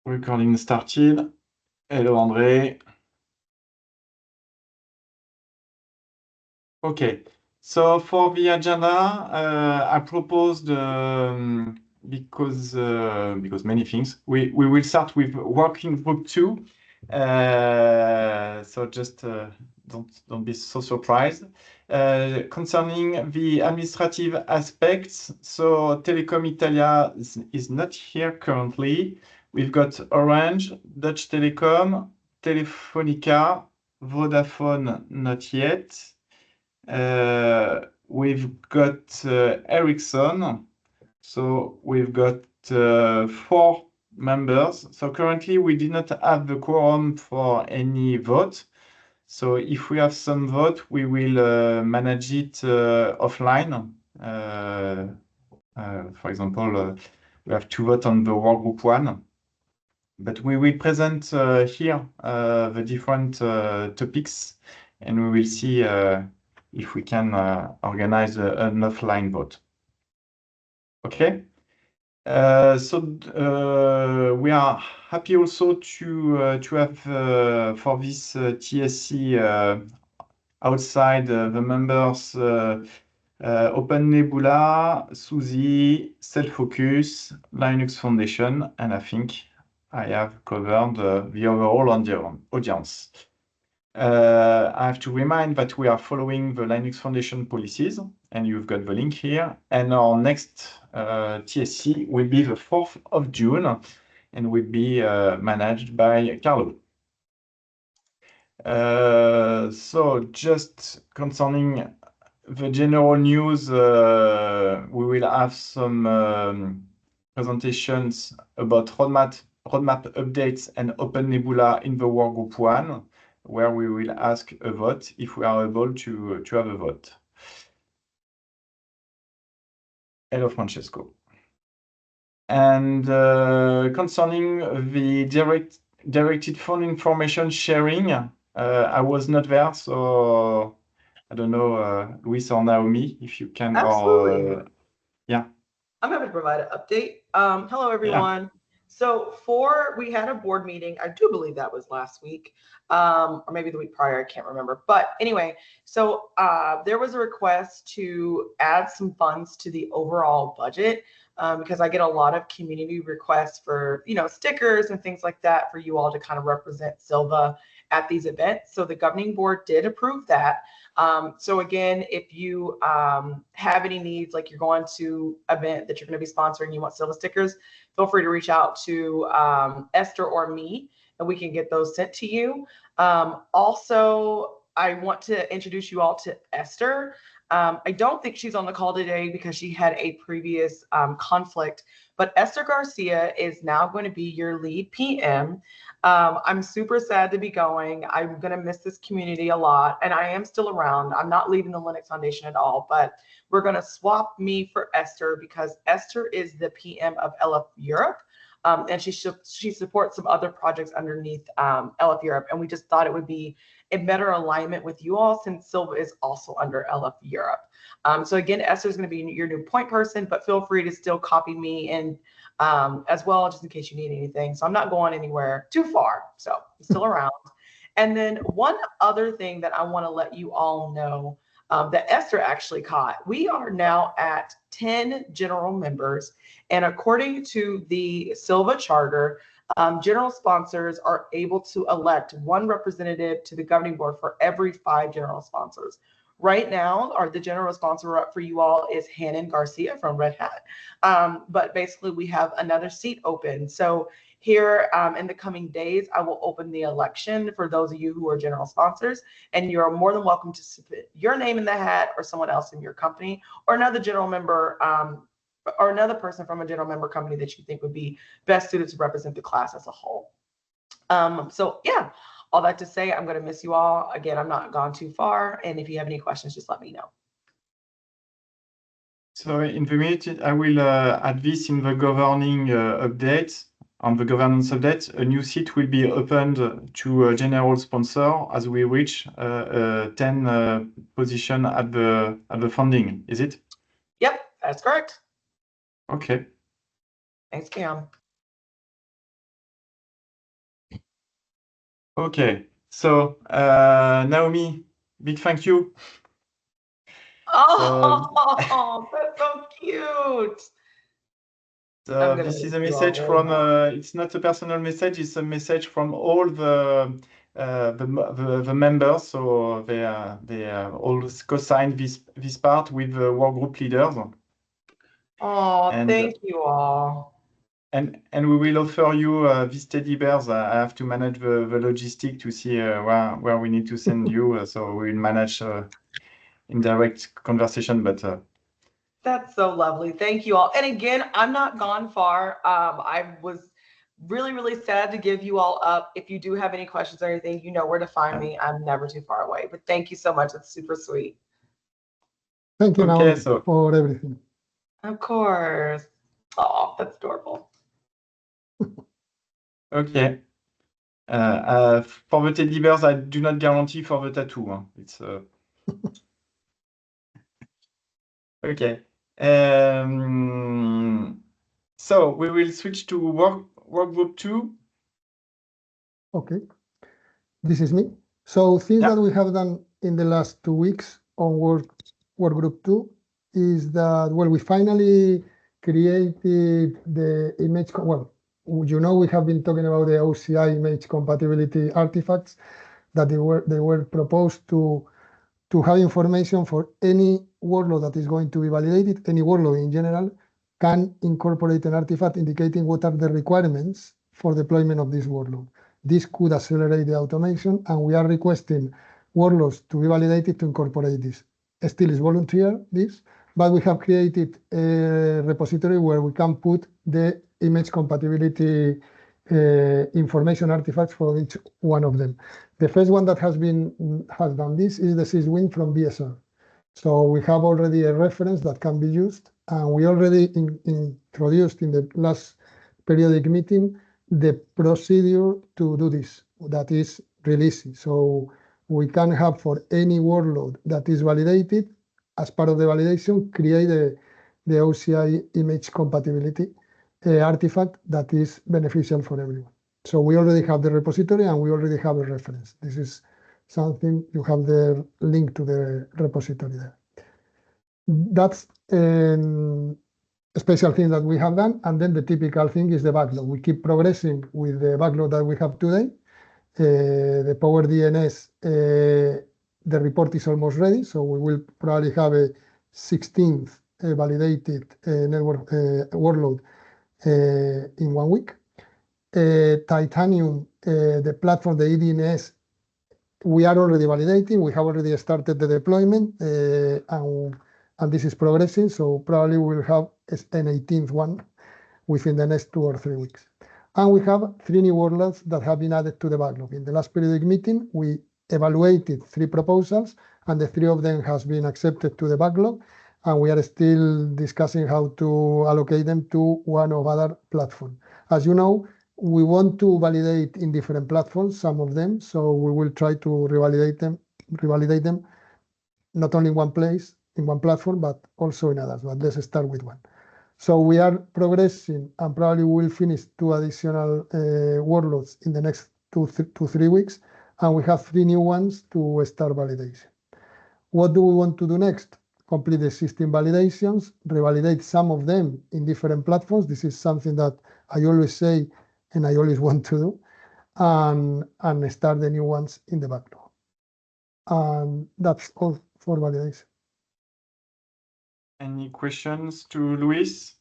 Recording started. Hello, André. Okay, so for the agenda, I proposed because many things. We will start with working group 2. So just don't be so surprised. Concerning the administrative aspects, so Telecom Italia is not here currently. We've got Orange, Dutch Telecom, Telefonica, Vodafone not yet. We've got Ericsson, so we've got 4 members. So currently we did not have the quorum for any vote. So if we have some vote, we will manage it offline. For example, we have 2 votes on the work group 1. But we will present here the different topics, and we will see if we can organize an offline vote. Okay. We are happy also to have for this TSC outside the members Open Nebula, Suzy, Self-Focus, Linux Foundation, and I think I have covered the overall audience. I have to remind that we are following the Linux Foundation policies, and you've got the link here. And our next TSC will be the 4th of June, and will be managed by Carlo. So just concerning the general news, we will have some presentations about roadmap updates and Open Nebula in the workgroup 1, where we will ask a vote if we are able to have a vote. Hello, Francesco. And concerning the directed phone information sharing, I was not there, so I don't know, Luis or Naomi, if you can. Absolutely. Yeah. I'm happy to provide an update. Hello, everyone. Yeah. So we had a board meeting. I do believe that was last week, or maybe the week prior. I can't remember. But anyway, so there was a request to add some funds to the overall budget because I get a lot of community requests for, stickers and things like that for you all to kind of represent Sylva at these events. So the governing board did approve that. So again, if you have any needs, like you're going to an event that you're going to be sponsoring, you want Sylva stickers, feel free to reach out to Esther or me, and we can get those sent to you. Also, I want to introduce you all to Esther. I don't think she's on the call today because she had a previous conflict, but Esther Garcia is now going to be your lead PM. I'm super sad to be going. I'm going to miss this community a lot, and I am still around. I'm not leaving the Linux Foundation at all, but we're going to swap me for Esther because Esther is the PM of LF Europe, and she supports some other projects underneath LF Europe, and we just thought it would be a better alignment with you all since Sylva is also under LF Europe. So again, Esther is going to be your new point person, but feel free to still copy me and as well, just in case you need anything. So I'm not going anywhere too far. So I'm still around. And then one other thing that I want to let you all know that Esther actually caught. We are now at 10 general members. And according to the Sylva Charter, general sponsors are able to elect 1 representative to the governing board for every 5 general sponsors. Right now, the general sponsor up for you all is Hannon Garcia from Red Hat. But basically, we have another seat open. So here in the coming days, I will open the election for those of you who are general sponsors, and you're more than welcome to submit your name in the hat or someone else in your company or another general member or another person from a general member company that you think would be best suited to represent the class as a whole. So yeah. All that to say, I'm going to miss you all. Again, I'm not gone too far. And if you have any questions, just let me know. So in the minute, I will add this in the governing update. On the governance update, a new seat will be opened to a general sponsor as we reach 10 position at the funding. Is it? Yep, that's correct. Okay. Thanks, Cam. Okay, so Naomi, big thank you. Oh, that's so cute. So this is a message from, it's not a personal message, it's a message from all the members. So they all co-signed this part with the work group leaders. Oh, And, thank you all. And we will offer you these teddy bears. I have to manage the logistic to see where we need to send you. So we will manage indirect conversation, but That's so lovely. Thank you all. And again, I'm not gone far. I was really, really sad to give you all up. If you do have any questions or anything, you know where to find me. I'm never too far away. But thank you so much. It's super sweet. Thank you, okay, Naomi, so for everything. Of course. Oh, that's adorable. okay. For the teddy bears, I do not guarantee for the tattoo. Huh? It's okay. So we will switch to work group 2. Okay, this is me. So things that we have done in the last 2 weeks on work group 2 is that, well, we finally created the image. Well, you know, we have been talking about the OCI image compatibility artifacts that they were proposed to have information for any workload that is going to be validated. Any workload in general can incorporate an artifact indicating what are the requirements for deployment of this workload. This could accelerate the automation, and we are requesting workloads to be validated to incorporate this. Still is volunteer, this, but we have created a repository where we can put the image compatibility information artifacts for each one of them. The first one that has done this is the syswin from BSR. So we have already a reference that can be used, and we already introduced in the last periodic meeting the procedure to do this. That is really easy. So we can have for any workload that is validated, as part of the validation, create the OCI image compatibility artifact that is beneficial for everyone. So we already have the repository and we already have a reference. This is something, you have the link to the repository there. That's a special thing that we have done. And then the typical thing is the backlog. We keep progressing with the backlog that we have today. The Power DNS, the report is almost ready. So we will probably have a 16th validated network workload in 1 week. Titanium, the platform, the EDNS, we are already validating. We have already started the deployment, and this is progressing. So probably we'll have an 18th one within the next 2 or 3 weeks. And we have 3 new workloads that have been added to the backlog. In the last periodic meeting, we evaluated 3 proposals, and the 3 of them has been accepted to the backlog. And we are still discussing how to allocate them to one or other platform. As you know, we want to validate in different platforms, some of them, so we will try to revalidate them not only in one place, in one platform, but also in others. But let's start with one. So we are progressing, and probably we'll finish 2 additional workloads in the next 2-3 weeks, and we have 3 new ones to start validation. What do we want to do next? Complete the existing validations, revalidate some of them in different platforms. This is something that I always say and I always want to do, and start the new ones in the backlog. And that's all for validation. Any questions to Luis?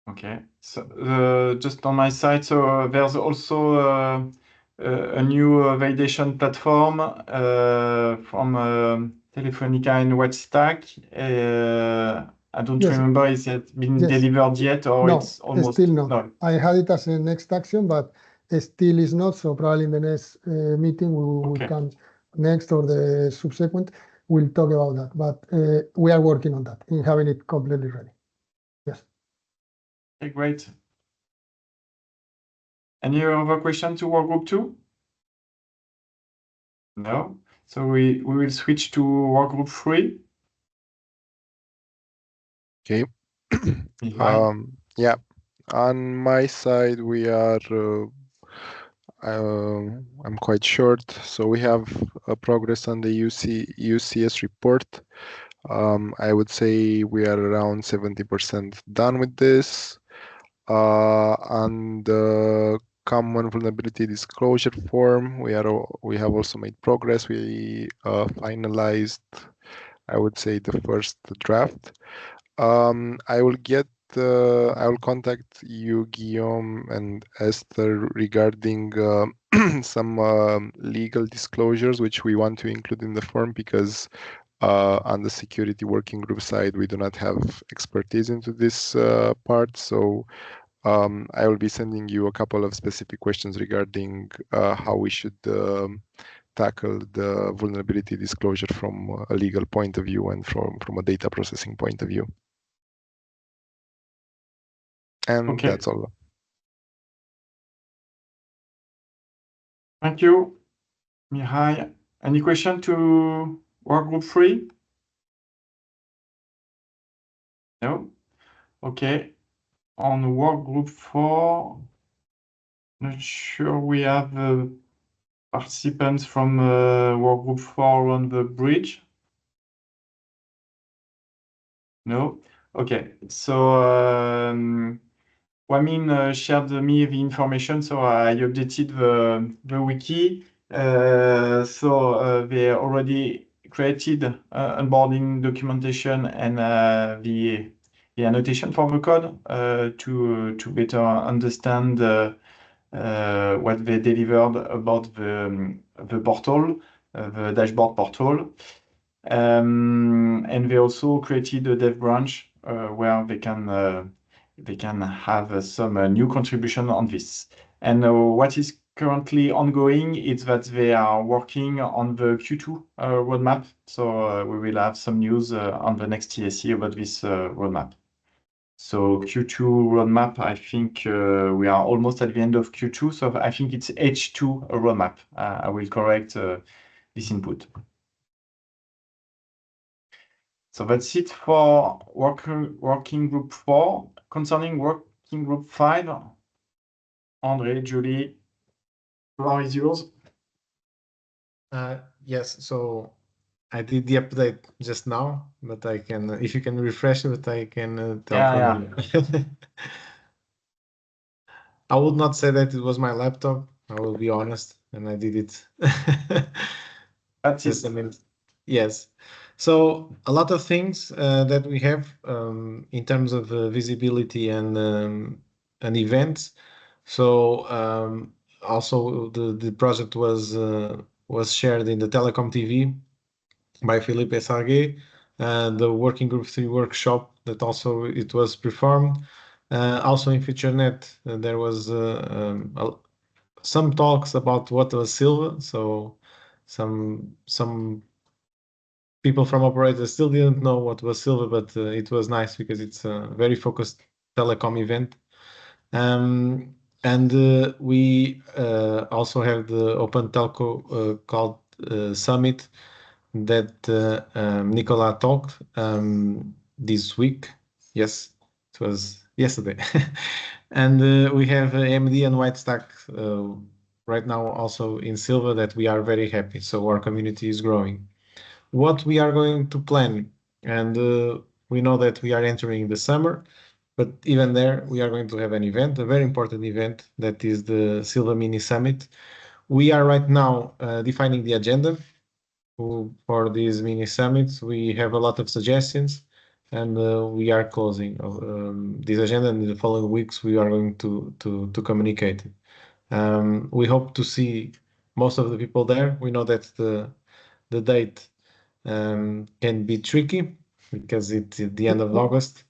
Okay, so just on my side, so there's also a new validation platform from Telefonica and WatchStack. I don't remember, is it been delivered yet, or no, it's almost? Still not. No. I had it as a next action, but it still is not. So probably in the next meeting we can next or the subsequent, we'll talk about that. But we are working on that in having it completely ready. Yes. Okay, great. Any other question to workgroup 2? No. So we will switch to workgroup 3. Okay. Yeah. On my side, we are I'm quite short. So we have progress on the UCS report. I would say we are around 70% done with this. On the common vulnerability disclosure form, we have also made progress. We finalized, I would say, the first draft. I will contact you, Guillaume and Esther, regarding some legal disclosures which we want to include in the form, because on the security working group side, we do not have expertise into this part. So I will be sending you a couple of specific questions regarding how we should tackle the vulnerability disclosure from a legal point of view and from a data processing point of view. And Okay. that's all. Thank you, Mihai. Any question to workgroup 3? No? Okay. On workgroup 4, not sure we have participants from workgroup 4 on the bridge. No? Okay. So Wamin shared me the information, so I updated the wiki. So they already created onboarding documentation and the annotation for the code to better understand what they delivered about the portal, the dashboard portal. And they also created a dev branch where they can have some new contribution on this. And what is currently ongoing is that they are working on the Q2 roadmap. So we will have some news on the next TSC about this roadmap. So Q2 roadmap, I think we are almost at the end of Q2. So I think it's H2 roadmap. I will correct this input. So that's it for working group 4. Concerning working group 5, Andre, Julie, the floor is yours. Yes, so I did the update just now, but I can, if you can refresh it, I can tell. Yeah. I would not say that it was my laptop. I will be honest, and I did it. That's Just it. a minute. Yes. So a lot of things that we have in terms of visibility and events. So also the project was shared in the Telecom TV by Felipe Sargué, the Working Group 3 workshop that also it was performed. Also in FutureNet, there was some talks about what was Sylva. So some people from operators still didn't know what was Sylva, but it was nice because it's a very focused telecom event. And we also have the Open Telco called Summit that Nicola talked this week. Yes, it was yesterday. And we have AMD and Whitestack right now also in Sylva that we are very happy. So our community is growing. What we are going to plan, and we know that we are entering the summer, but even there, we are going to have an event, a very important event, that is the Sylva Mini Summit. We are right now defining the agenda for these mini summits. We have a lot of suggestions, and we are closing this agenda. And in the following weeks, we are going to communicate. We hope to see most of the people there. We know that the date can be tricky because it's at the end of August.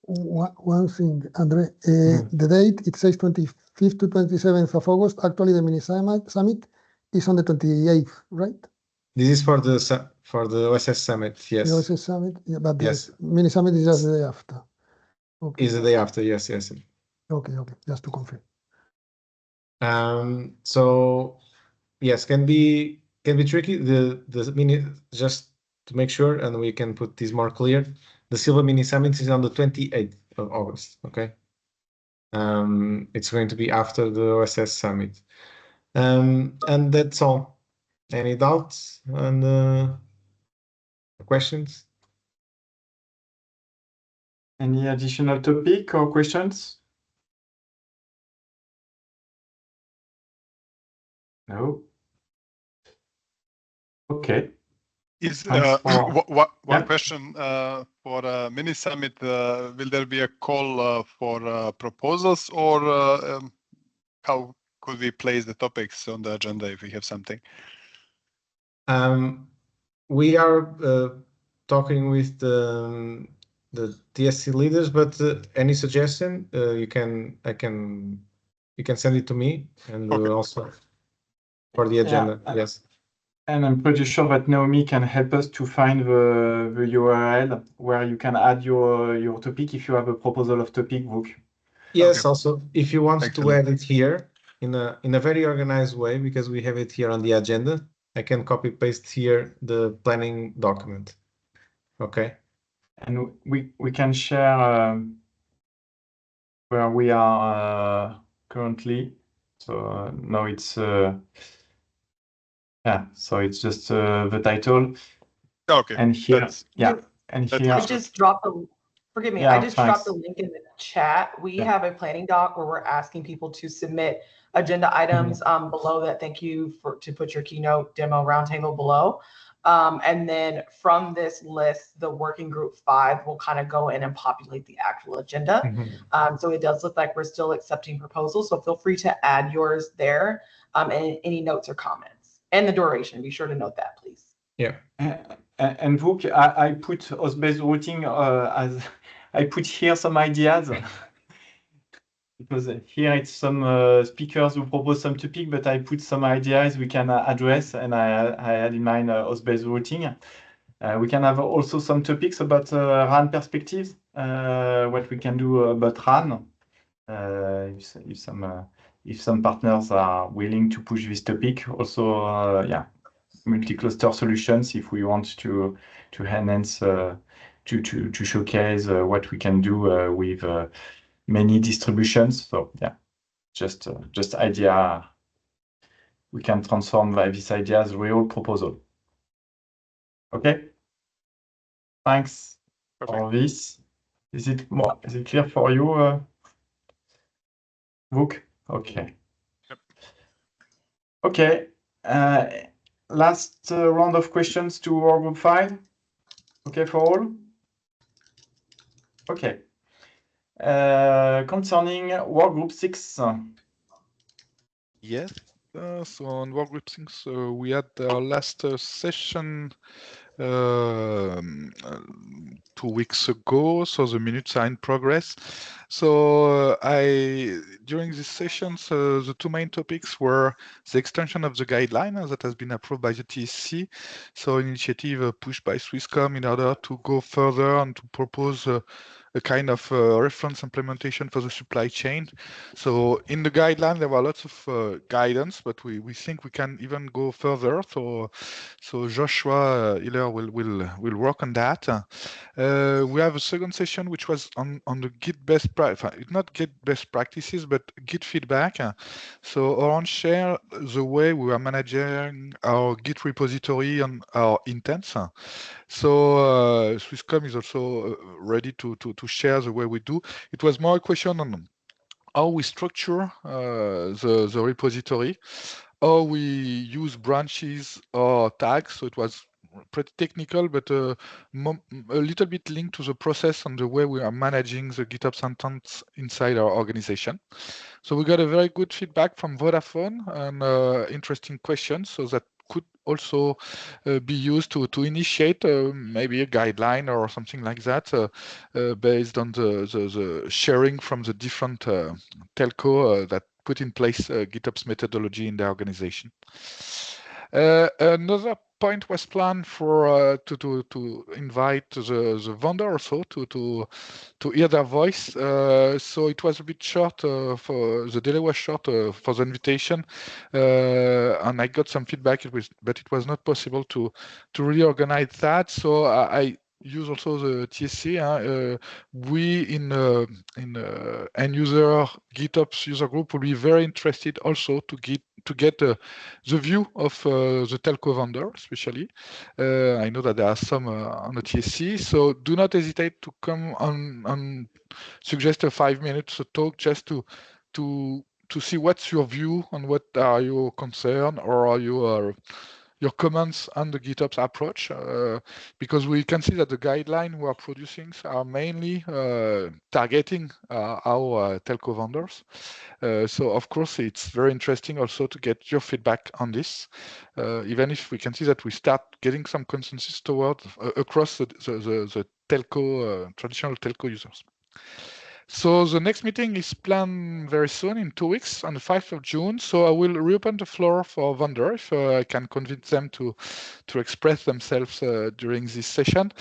One thing, Andre, the date, it says 25th to 27th of August. Actually, the mini summit is on the 28th, right? This is for the OSS summit, yes. The OSS summit, yeah, but yes. the mini summit is just the day after. Okay. Is the day after, yes. Okay, just to confirm. So yes, can be tricky. The mini, just to make sure, and we can put this more clear. The Sylva Mini Summit is on the 28th of August. Okay. It's going to be after the OSS Summit. And that's all. Any doubts and questions? Any additional topic or questions? No. Okay. Is Thanks for one question for a mini summit? Will there be a call for proposals, or how could we place the topics on the agenda if we have something? We are talking with the TSC leaders, but any suggestion you can send it to me, and Okay. also for the agenda. Yes. And I'm pretty sure that Naomi can help us to find the URL where you can add your topic if you have a proposal of topic book. Yes. Okay. Also, if you want Excellent. to add it here in a very organized way, because we have it here on the agenda, I can copy paste here the planning document. Okay. And we can share where we are currently. So now it's so it's just the title. Okay. And here, That's and that here. I helps. just dropped the, forgive me, Yeah, I just dropped the thanks. link in the chat. We Yeah. have a planning doc where we're asking people to submit agenda items below that. Thank you to put your keynote demo roundtable below. And then from this list, the working group 5 will kind of go in and populate the actual agenda. So it does look like we're still accepting proposals. So feel free to add yours there, and any notes or comments, and the duration. Be sure to note that, please. Yeah. And Vuk, I put host-based routing as I put here some ideas because here it's some speakers who propose some topic, but I put some ideas we can address, and I had in mind host-based routing. We can have also some topics about RAN perspectives, what we can do about RAN. If some partners are willing to push this topic, also multi-cluster solutions if we want to enhance to showcase what we can do with many distributions. So just idea. We can transform this idea as real proposal. Okay. Thanks for this. Is it clear for you, Vuk? Okay. Yep. Okay. Last round of questions to Workgroup 5. Okay for all? Okay. Concerning Workgroup 6. Yes. So on Workgroup 6, we had our last session 2 weeks ago, so the minutes are in progress. So during these sessions, the two main topics were the extension of the guideline that has been approved by the TSC, so initiative pushed by Swisscom in order to go further and to propose a kind of reference implementation for the supply chain. So in the guideline, there were lots of guidance, but we think we can even go further. So Joshua Hiller will work on that. We have a second session which was on the Git best practice, not Git best practices, but Git feedback. So Orange share the way we are managing our Git repository and our intents. So Swisscom is also ready to share the way we do. It was more a question on how we structure the repository, how we use branches or tags. So it was pretty technical, but a little bit linked to the process and the way we are managing the GitOps instance inside our organization. So we got a very good feedback from Vodafone and interesting questions, so that could also be used to initiate maybe a guideline or something like that based on the sharing from the different telco that put in place GitOps methodology in the organization. Another point was planned for to invite the vendor also to hear their voice. So it was a bit short for the delay was short for the invitation, and I got some feedback. But it was not possible to really organize that. So I use also the TSC. We in end user GitOps user group will be very interested also to get the view of the telco vendor, especially. I know that there are some on the TSC, so do not hesitate to come on suggest a 5 minutes talk just to see what's your view and what are your concern or your comments on the GitOps approach, because we can see that the guidelines we are producing are mainly targeting our telco vendors. So of course, it's very interesting also to get your feedback on this, even if we can see that we start getting some consensus toward across the telco, traditional telco users. So the next meeting is planned very soon, in 2 weeks, on the 5th of June. So I will reopen the floor for vendor if I can convince them to express themselves during this session.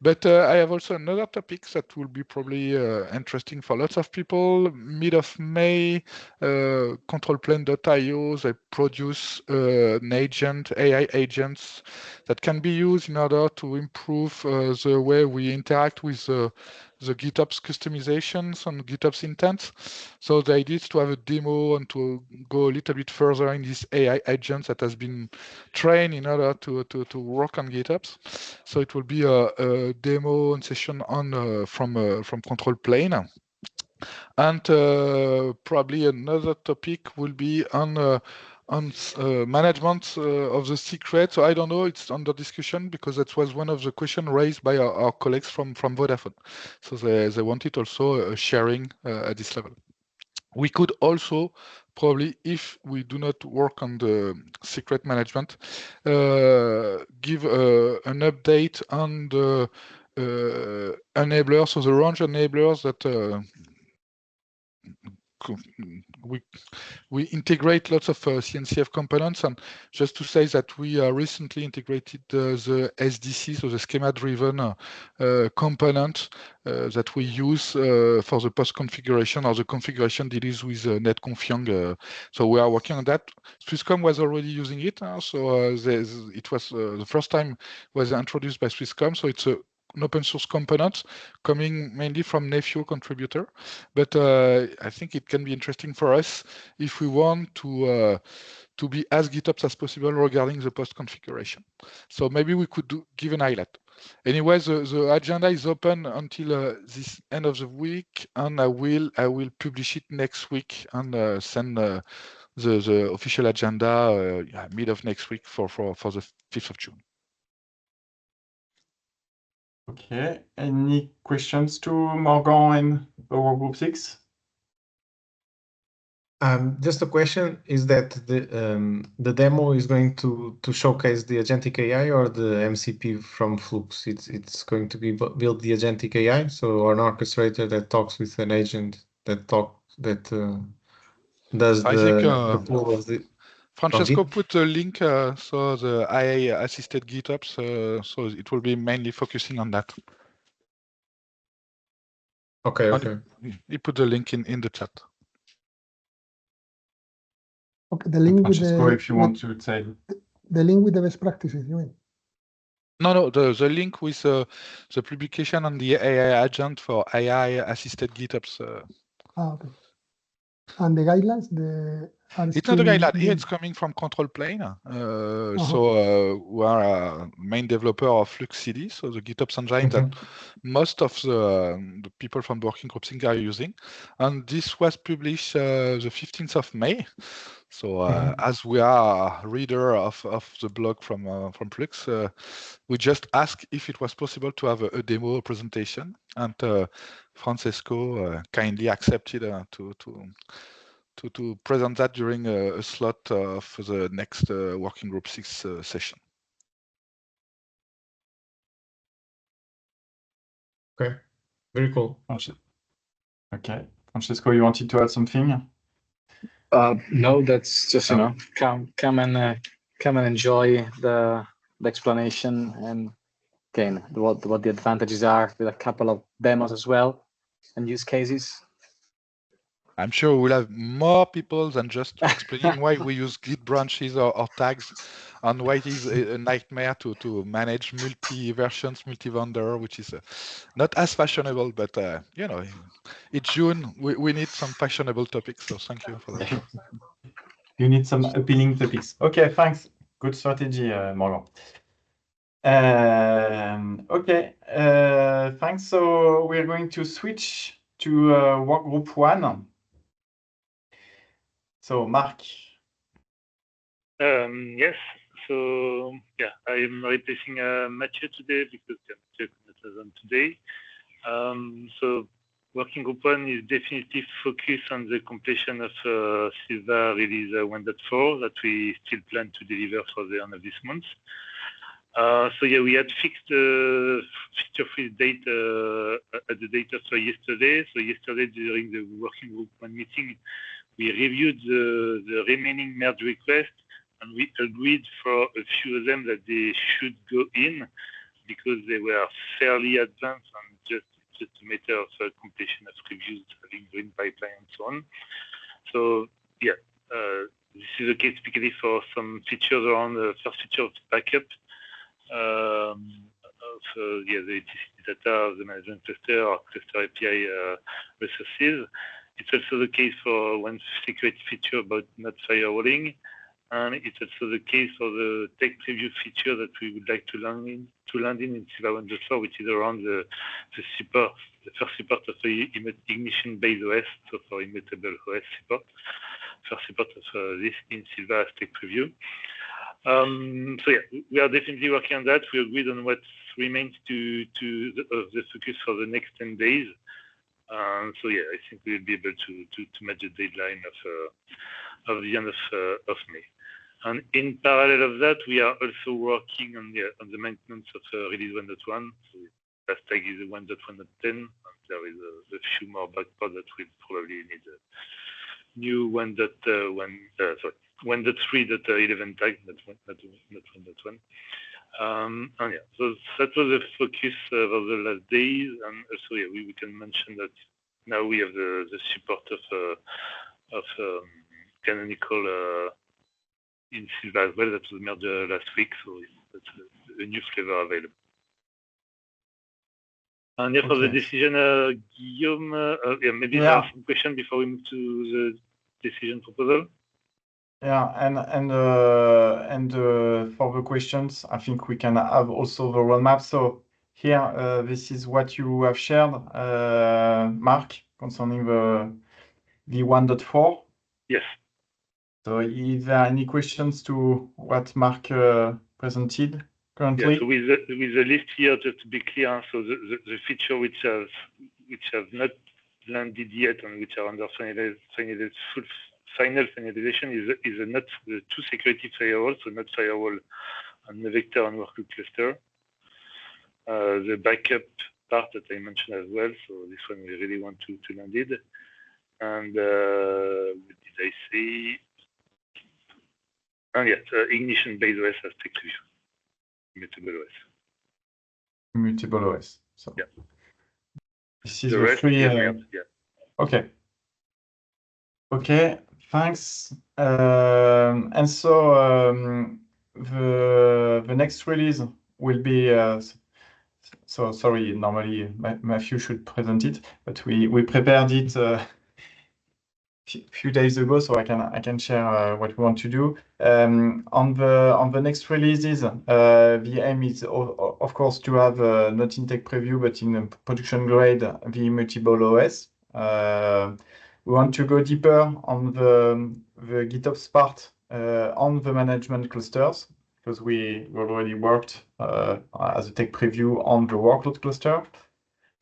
But I have also another topic that will be probably interesting for lots of people. Mid of May, controlplane.io, they produce an agent, AI agents that can be used in order to improve the way we interact with the GitOps customizations and GitOps intents. So the idea is to have a demo and to go a little bit further in this AI agents that has been trained in order to work on GitOps. So it will be a demo and session on from Control Plane. And probably another topic will be on management of the secret. So I don't know, it's under discussion because that was one of the questions raised by our colleagues from Vodafone. So they wanted also a sharing at this level. We could also probably, if we do not work on the secret management, give an update on the enablers, so the range enablers that we integrate lots of CNCF components. And just to say that we recently integrated the SDC, so the schema-driven component that we use for the post configuration or the configuration deals with netconfig. So we are working on that. Swisscom was already using it, so it was the first time was introduced by Swisscom. So it's an open source component coming mainly from Nefio contributor, but I think it can be interesting for us if we want to be as GitOps as possible regarding the post configuration. So maybe we could give an highlight. Anyway, the agenda is open until this end of the week, and I will publish it next week and send the official agenda mid of next week for the 5th of June. Okay, any questions to Morgan in our group 6? Just a question: is that the demo is going to showcase the agentic AI or the MCP from Flux? It's going to be build the agentic AI, so an orchestrator that talks with an agent that does the pull of the. Francesco put a link, so the AI assisted GitOps, so it will be mainly focusing on that. Okay, okay. He put the link in the chat. Okay, the link with Francesco, if you want to say the link with the best practices, you mean? No, the link with the publication on the AI agent for AI assisted GitOps. Okay. And the guidelines, it's not a guideline. Here it's coming from Control Plane. So we are a main developer of Flux CD, so the GitOps engine that most of the people from the working group think are using. And this was published the 15th of May. So as we are a reader of the blog from Flux, we just asked if it was possible to have a demo presentation, and Francesco kindly accepted to present that during a slot for the next working group 6 session. Okay, very cool. Okay, Francesco, you wanted to add something? No, that's just come and enjoy the explanation, and again what the advantages are with a couple of demos as well and use cases. I'm sure we'll have more people than just explaining why we use Git branches or tags, and why it is a nightmare to manage multi-versions, multi-vendor, which is not as fashionable, but you know, it's June, we need some fashionable topics, so thank you for that. You need some appealing topics. Okay, thanks. Good strategy, Morgan. Okay, thanks. So we're going to switch to work group 1. So Mark. Yes. So yeah, I am replacing Mathieu today because Mathieu could not today. So working group 1 is definitely focused on the completion of Sylva release 1.4 that we still plan to deliver for the end of this month. So yeah, we had fixed the feature freeze date at the date of yesterday. So yesterday during the working group 1 meeting, we reviewed the remaining merge requests, and we agreed for a few of them that they should go in because they were fairly advanced and just a matter of completion of reviews, having green pipeline and so on. So yeah, this is the case particularly for some features around the first feature of backup of the TCP data, the management cluster or cluster API resources. It's also the case for one security feature about not firewalling, and it's also the case for the tech preview feature that we would like to land in Sylva 1.4, which is around the support, the first support of the ignition-based OS, so for immutable OS support, first support of this in Sylva as tech preview. So yeah, we are definitely working on that. We agreed on what remains to the focus for the next 10 days. So yeah, I think we'll be able to match the deadline of the end of May. And in parallel of that, we are also working on the maintenance of release 1.1. So last tag is 1.1.10, and there is a few more backports that will probably need a new 1.3.11 tag, not 1.1. And yeah, so that was the focus of the last days. And also, yeah, we can mention that now we have the support of Canonical in Sylva as well. That was merged last week, so that's a new flavor available. And yeah, for the decision, Guillaume, maybe there are some questions before we move to the decision proposal. Yeah, and for the questions, I think we can have also the roadmap. So here, this is what you have shared, Mark, concerning the 1.4. Yes. So is there any questions to what Mark presented currently? Yeah, so with the list here, just to be clear, so the feature which have not landed yet and which are under final finalization is not the two security firewalls, so not firewall and the vector and workload cluster. The backup part that I mentioned as well, so this one we really want to land it. And what did I say? And yeah, ignition-based OS as tech review. Immutable OS. Immutable OS. So yeah. This is the rest, three. Yeah. Okay. Okay. Thanks. And so the next release will be. So sorry. Normally, Matthew should present it, but we prepared it few days ago, so I can share what we want to do. On the next releases, the aim is of course to have not in tech preview but in production grade the immutable OS. We want to go deeper on the GitOps part on the management clusters, because we already worked as a tech preview on the workload cluster.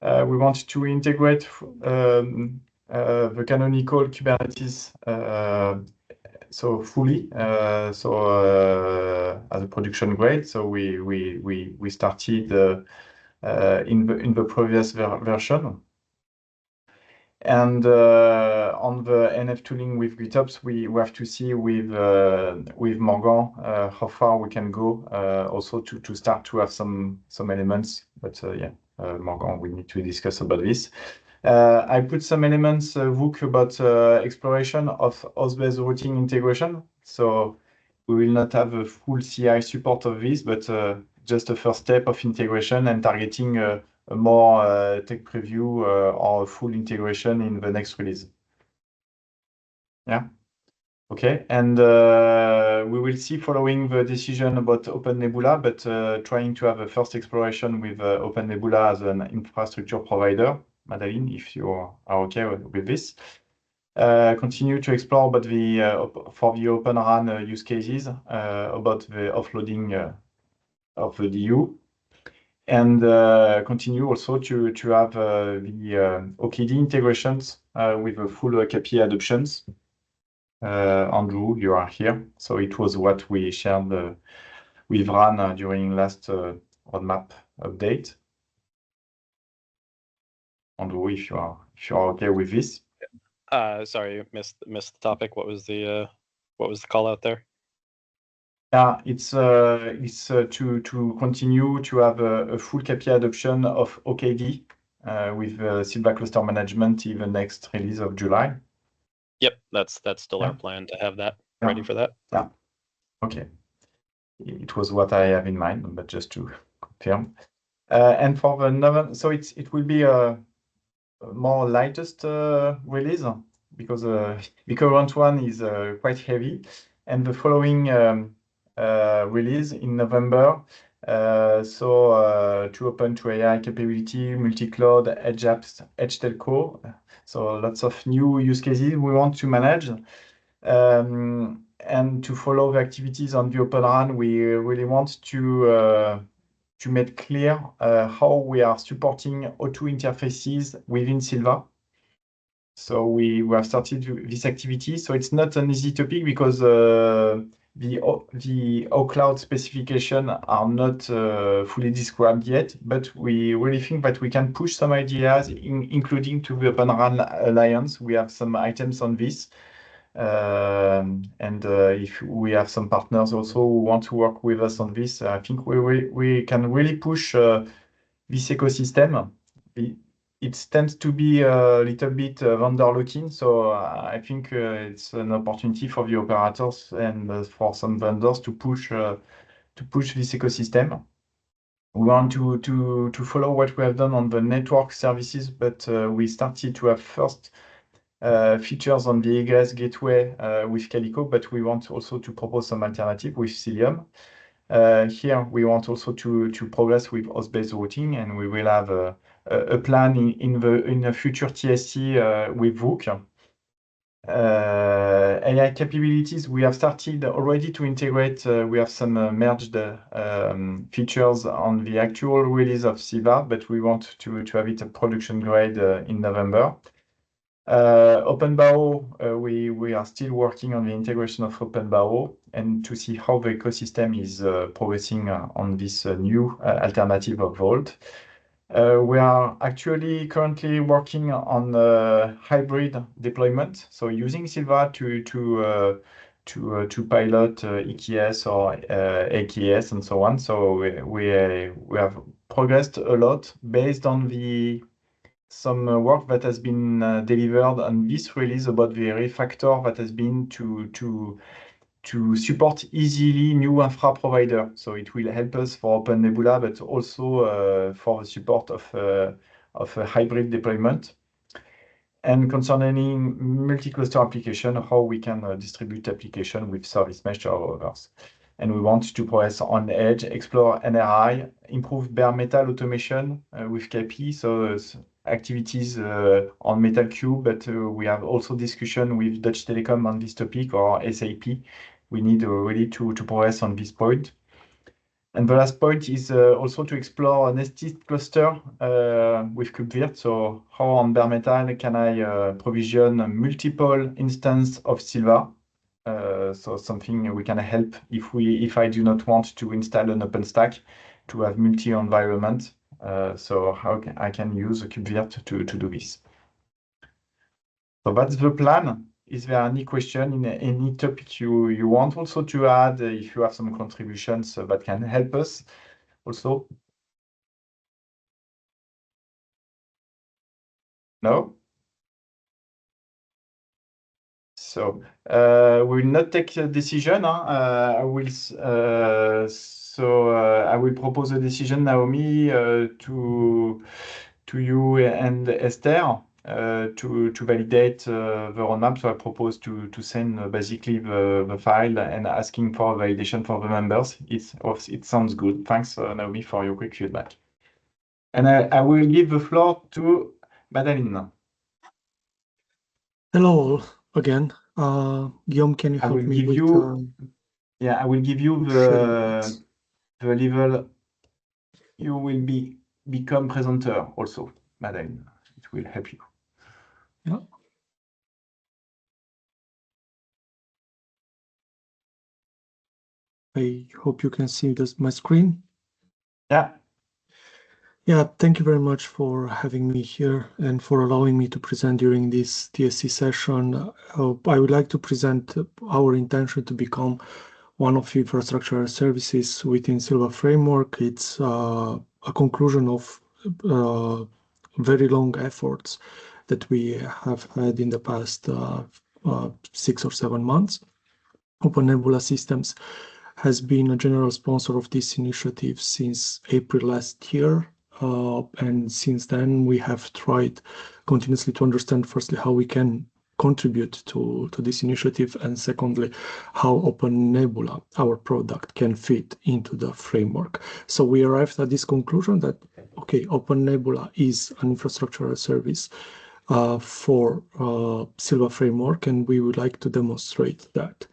We want to integrate the canonical Kubernetes so fully, as a production grade. So we started in the previous version. And on the NF tooling with GitOps, we have to see with Morgan how far we can go, also to start to have some elements. But yeah, Morgan, we need to discuss about this. I put some elements, Vuk, about exploration of host-based routing integration. So we will not have a full CI support of this, but just a first step of integration and targeting a more tech preview or full integration in the next release. Yeah. Okay, and we will see following the decision about Open Nebula, but trying to have a first exploration with Open Nebula as an infrastructure provider. Madeline, if you are okay with this. Continue to explore about for the Open RAN use cases about the offloading of the DU. And continue also to have the OKD integrations with the full KPI adoptions. Andrew, you are here. So it was what we shared with RAN during last roadmap update. Andrew, if you are okay with this. Sorry, missed the topic. What was the call out there? Yeah, it's to continue to have a full KPI adoption of OKD with Sylva cluster management in the next release of July. Yep, that's still our plan to have that ready for that. Yeah. Okay. It was what I have in mind, but just to confirm. And for the November, so it will be a more lightest release because the current one is quite heavy, and the following release in November. To open to AI capability, multi-cloud, edge apps, edge telco. So lots of new use cases we want to manage. And to follow the activities on the Open RAN, we really want to make clear how we are supporting O2 interfaces within Sylva. So we have started this activity. So it's not an easy topic because the cloud specification are not fully described yet, but we really think that we can push some ideas, including to the Open RAN Alliance. We have some items on this. And if we have some partners also who want to work with us on this, I think we can really push this ecosystem. It tends to be a little bit vendor locking, so I think it's an opportunity for the operators and for some vendors to push this ecosystem. We want to follow what we have done on the network services, but we started to have first features on the egress gateway with Calico, but we want also to propose some alternative with Cilium. Here we want also to progress with host-based routing, and we will have a plan in the future TSC with Vuk. AI capabilities, we have started already to integrate. We have some merged features on the actual release of Sylva, but we want to have it a production grade in November. OpenBAO, we are still working on the integration of OpenBAO and to see how the ecosystem is progressing on this new alternative of Vault. We are actually currently working on hybrid deployment, so using Sylva to pilot EKS or AKS and so on. So we have progressed a lot based on some work that has been delivered on this release about the refactor that has been to support easily new infra provider. So it will help us for Open Nebula, but also for the support of a hybrid deployment. And concerning multi-cluster application, how we can distribute application with service mesh or others. And we want to progress on edge, explore NRI, improve bare metal automation with KP, so activities on Metal Cube, but we have also discussion with Dutch Telecom on this topic or SAP. We need really to progress on this point. And the last point is also to explore a nested cluster with KubeVirt. So how on bare metal can I provision multiple instances of Sylva? So something we can help if I do not want to install an OpenStack to have multi-environment. So how I can use a KubeVirt to do this. So that's the plan. Is there any question in any topic you want also to add? If you have some contributions that can help us also. No? So we will not take a decision. I will I will propose a decision, Naomi, to you and Esther to validate the roadmap. So I propose to send basically the file and asking for validation for the members. It sounds good. Thanks, Naomi, for your quick feedback. And I will give the floor to Madeleine. Hello all again. Guillaume, can you I help will me give with you, yeah, I will give you the level. You will become presenter also, Madeleine. It will help you. Yeah. I hope you can see my screen. Yeah. Yeah, thank you very much for having me here and for allowing me to present during this TSC session. I would like to present our intention to become one of infrastructure services within Sylva framework. It's a conclusion of very long efforts that we have had in the past 6 or 7 months. Open Nebula Systems has been a general sponsor of this initiative since April last year. And since then, we have tried continuously to understand, firstly, how we can contribute to this initiative, and secondly, how Open Nebula, our product, can fit into the framework. So we arrived at this conclusion that, okay, Open Nebula is an infrastructure service for Sylva framework, and we would like to demonstrate that.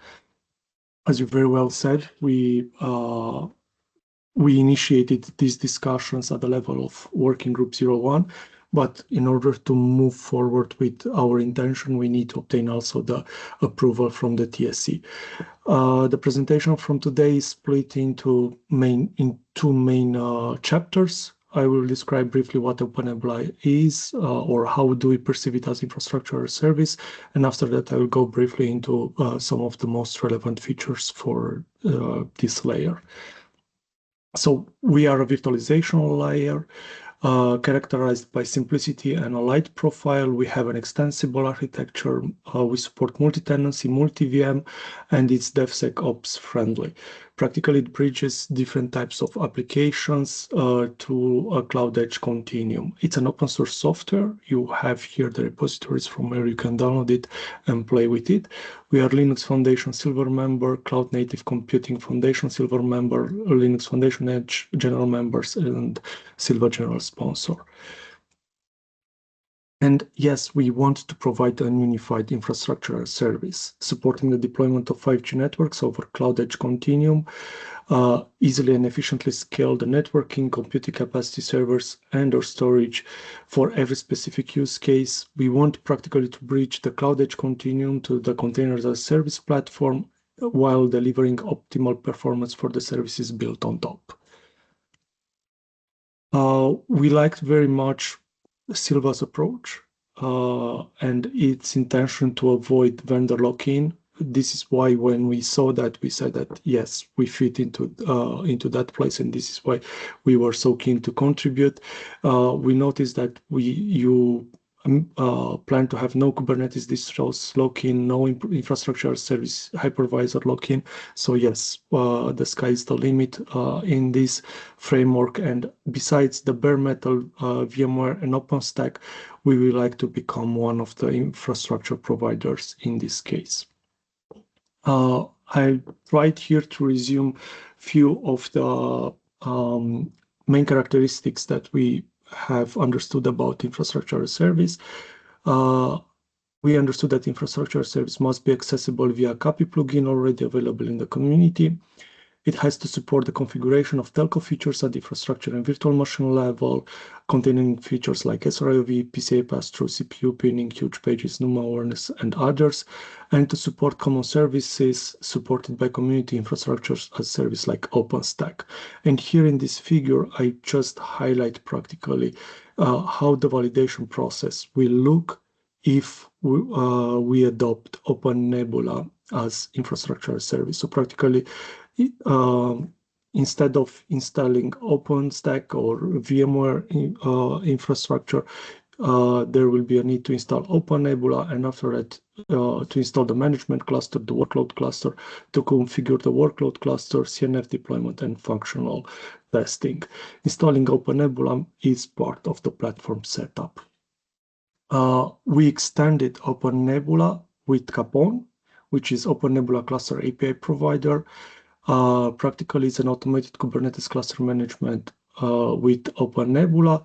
As you very well said, we initiated these discussions at the level of Working Group 01, but in order to move forward with our intention, we need to obtain also the approval from the TSC. The presentation from today is split into two main chapters. I will describe briefly what Open Nebula is, or how do we perceive it as infrastructure service, and after that I will go briefly into some of the most relevant features for this layer. So we are a virtualization layer characterized by simplicity and a light profile. We have an extensible architecture. We support multi-tenancy, multi-VM, and it's DevSecOps friendly. Practically, it bridges different types of applications to a Cloud Edge continuum. It's an open source software. You have here the repositories from where you can download it and play with it. We are Linux Foundation Silver member, Cloud Native Computing Foundation Silver member, Linux Foundation Edge general members, and Sylva general sponsor. And yes, we want to provide an unified infrastructure service, supporting the deployment of 5G networks over Cloud Edge Continuum, easily and efficiently scale the networking, computing capacity servers, and or storage for every specific use case. We want practically to bridge the Cloud Edge Continuum to the Containers as a Service platform while delivering optimal performance for the services built on top. We liked very much Sylva's approach and its intention to avoid vendor lock-in. This is why when we saw that, we said that, yes, we fit into that place, and this is why we were so keen to contribute. We noticed that you plan to have no Kubernetes distros lock-in, no infrastructure service hypervisor lock-in. So yes, the sky is the limit in this framework. And besides the bare metal VMware and OpenStack, we would like to become one of the infrastructure providers in this case. I tried here to resume few of the main characteristics that we have understood about infrastructure as a service. We understood that infrastructure service must be accessible via CAPI plugin already available in the community. It has to support the configuration of telco features at infrastructure and virtual machine level, containing features like SRIOV, PCI pass-through, CPU pinning, huge pages, NUMA awareness, and others, and to support common services supported by community infrastructures as service like OpenStack. And here in this figure, I just highlight practically how the validation process will look if we adopt Open Nebula as infrastructure service. So practically, instead of installing OpenStack or VMware infrastructure, there will be a need to install Open Nebula, and after that, to install the management cluster, the workload cluster, to configure the workload cluster, CNF deployment, and functional testing. Installing Open Nebula is part of the platform setup. We extended Open Nebula with Capone, which is Open Nebula Cluster API provider. Practically, it's an automated Kubernetes cluster management with Open Nebula.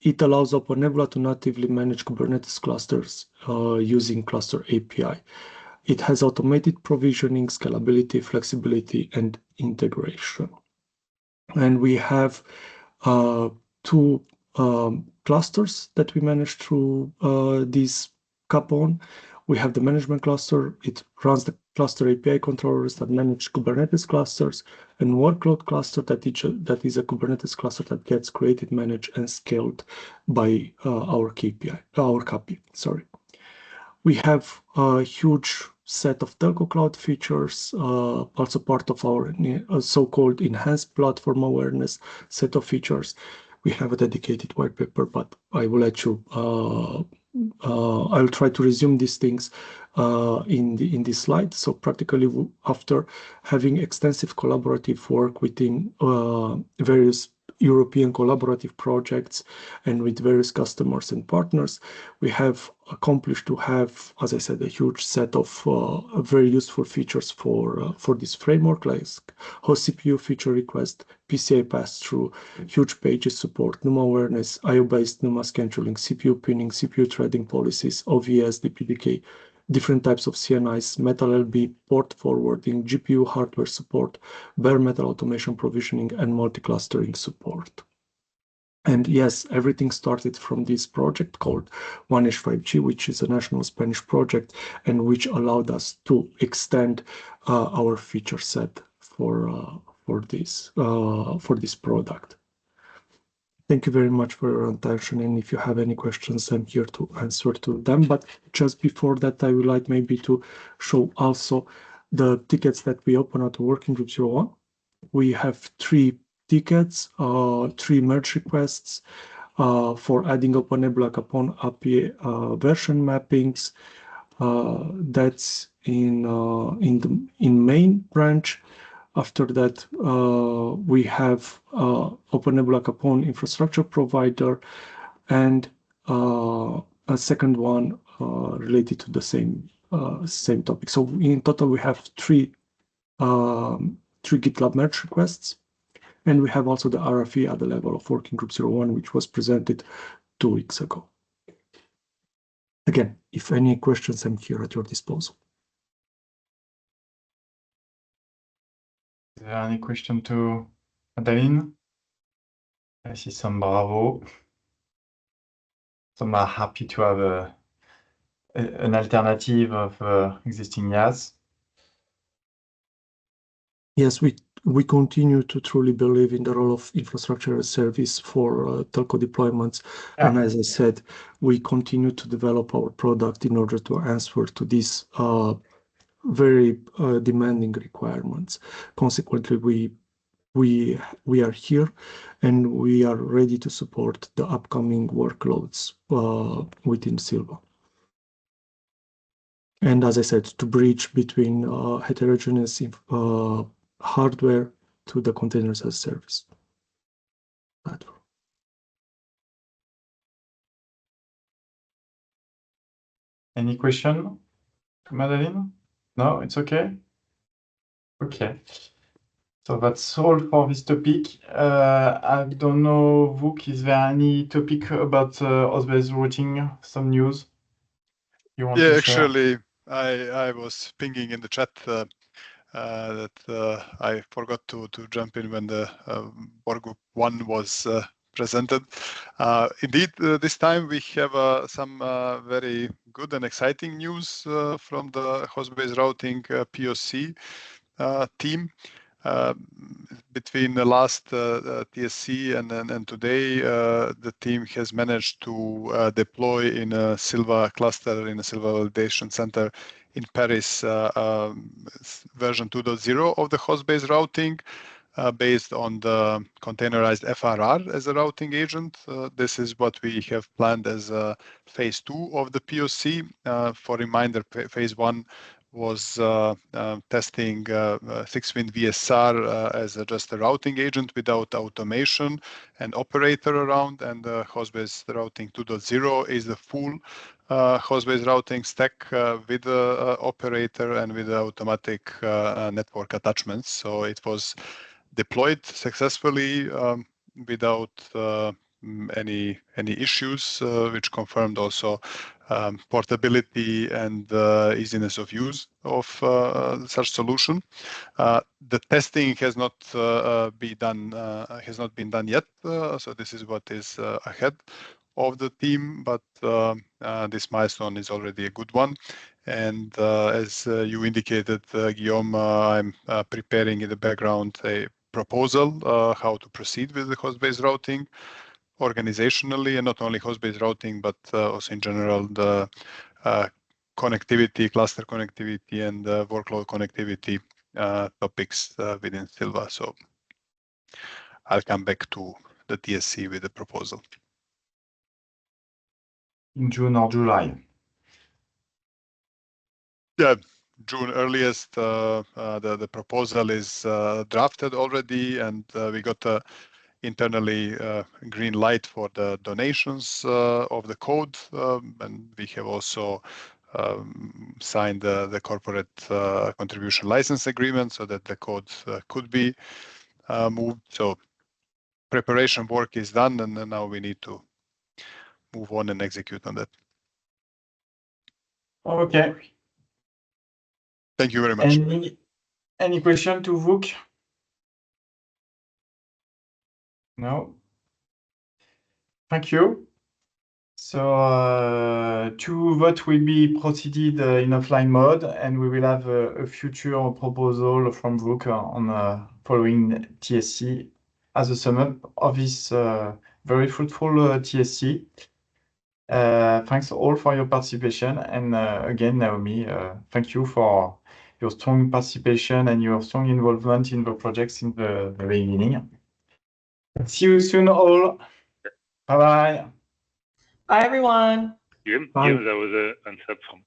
It allows Open Nebula to natively manage Kubernetes clusters using Cluster API. It has automated provisioning, scalability, flexibility, and integration. And we have two clusters that we manage through this Capone. We have the management cluster. It runs the cluster API controllers that manage Kubernetes clusters, and workload cluster that is a Kubernetes cluster that gets created, managed, and scaled by our CAPI. Sorry. We have a huge set of telco cloud features, also part of our so-called enhanced platform awareness set of features. We have a dedicated white paper, but I will let you. I'll try to resume these things in this slide. So practically, after having extensive collaborative work within various European collaborative projects and with various customers and partners, we have accomplished to have, as I said, a huge set of very useful features for this framework, like host CPU feature request, PCI pass-through, huge pages support, NUMA awareness, IO-based NUMA scheduling, CPU pinning, CPU threading policies, OVS, DPDK, different types of CNIs, metal LB, port forwarding, GPU hardware support, bare metal automation provisioning, and multi-clustering support. And yes, everything started from this project called 1H5G, which is a national Spanish project, and which allowed us to extend our feature set for this product. Thank you very much for your attention, and if you have any questions, I'm here to answer to them. But just before that, I would like maybe to show also the tickets that we open at Working Group 01. We have 3 tickets, 3 merge requests for adding Open Nebula Capone API version mappings. That's in main branch. After that, we have Open Nebula Capone infrastructure provider, and a second one related to the same topic. So in total, we have 3 GitLab merge requests, and we have also the RFE at the level of Working Group 01, which was presented 2 weeks ago. Again, if any questions, I'm here at your disposal. Is there any question to Adeline? I see some bravo. Some are happy to have an alternative of existing YAS. Yes, we continue to truly believe in the role of infrastructure as service for telco deployments. Yeah. And as I said, we continue to develop our product in order to answer to these very demanding requirements. Consequently, we are here and we are ready to support the upcoming workloads within Sylva. And as I said, to bridge between heterogeneous hardware to the containers as service platform. Any question, Madeline? No, it's okay? Okay. So that's all for this topic. I don't know, Vuk, is there any topic about host-based routing, some news you want to share? Actually, I was pinging in the chat that I forgot to jump in when the Work Group 1 was presented. Indeed, this time we have some very good and exciting news from the host-based routing POC team. Between the last TSC and today, the team has managed to deploy in a Sylva cluster, in a Sylva validation center in Paris, version 2.0 of the host-based routing. based on the containerized FRR as a routing agent. This is what we have planned as phase 2 of the POC. For reminder, phase 1 was testing 6WIN VSR as just a routing agent without automation and operator around, and host-based routing 2.0 is the full host-based routing stack with the operator and with the automatic network attachments. So it was deployed successfully without any issues, which confirmed also portability and easiness of use of such solution. The testing has not been done yet, so this is what is ahead of the team, but this milestone is already a good one. And as you indicated, Guillaume, I'm preparing in the background a proposal how to proceed with the host-based routing organizationally, and not only host-based routing, but also in general the connectivity, cluster connectivity, and workload connectivity topics within Sylva. So I'll come back to the TSC with the proposal. In June or July? Yeah, June earliest. The proposal is drafted already, and we got internally green light for the donations of the code, and we have also signed the corporate contribution license agreement so that the code could be moved. So preparation work is done, and now we need to move on and execute on that. Okay. Thank you very much. Any question to Vuk? No. Thank you. So 2 votes will be proceeded in offline mode, and we will have a future proposal from Vuk on following TSC as a sum up of this very fruitful TSC. Thanks all for your participation, and again, Naomi, thank you for your strong participation and your strong involvement in the projects in the very beginning. See you soon all. Bye-bye. Bye, everyone. Guillaume, Bye. there was an answer from